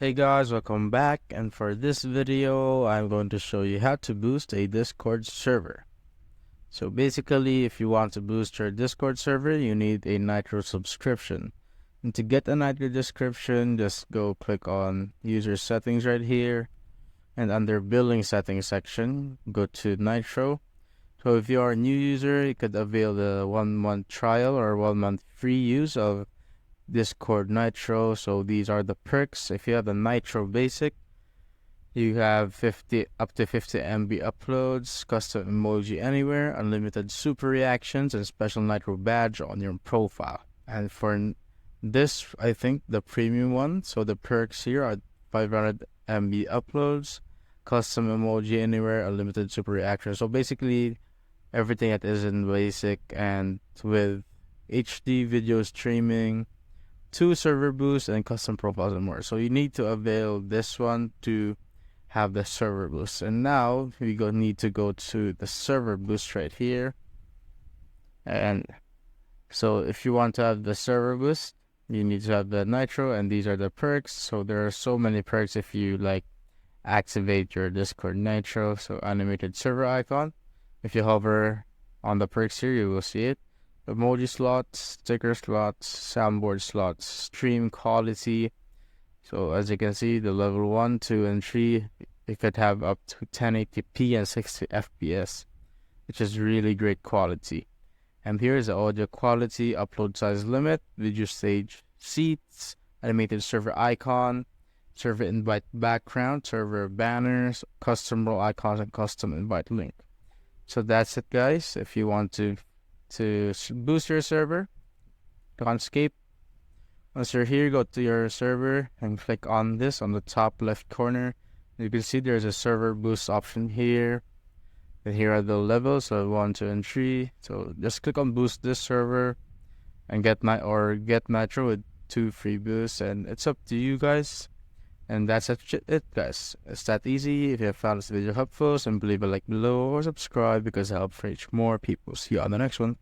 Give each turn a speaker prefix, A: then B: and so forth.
A: Hey guys, welcome back, and for this video I'm going to show you how to boost a Discord server. So basically, if you want to boost your Discord server, you need a Nitro subscription. And to get a Nitro subscription, just go click on user settings right here, and under billing settings section, go to Nitro. So if you are a new user, you could avail the 1-month trial or 1-month free use of Discord Nitro. So these are the perks. If you have the Nitro Basic, you have up to 50 MB uploads, custom emoji anywhere, unlimited super reactions, and special Nitro badge on your profile. And for this, I think the premium one. So the perks here are 500 MB uploads, custom emoji anywhere, unlimited super reactions. So basically everything that is in basic, and with HD video streaming, 2 server boosts, and custom profiles and more. So you need to avail this one to have the server boost. And now we need to go to the server boost right here. And so if you want to have the server boost, you need to have the Nitro, and these are the perks. So there are so many perks if you like activate your Discord Nitro. So animated server icon. If you hover on the perks here, you will see it. Emoji slots, sticker slots, soundboard slots, stream quality. So as you can see, the level 1, 2, and 3, you could have up to 1080p and 60 FPS, which is really great quality. And here is the audio quality, upload size limit, video stage seats, animated server icon, server invite background, server banners, custom role icons, and custom invite link. So that's it, guys. If you want to boost your server, click on escape. Once you're here, go to your server and click on this on the top left corner. You can see there's a server boost option here. And here are the levels, so 1, 2, and 3. So just click on boost this server and get Nitro with 2 free boosts, and it's up to you guys. And that's it, guys. It's that easy. If you have found this video helpful, simply leave a like below or subscribe, because it helps reach more people. See you on the next one.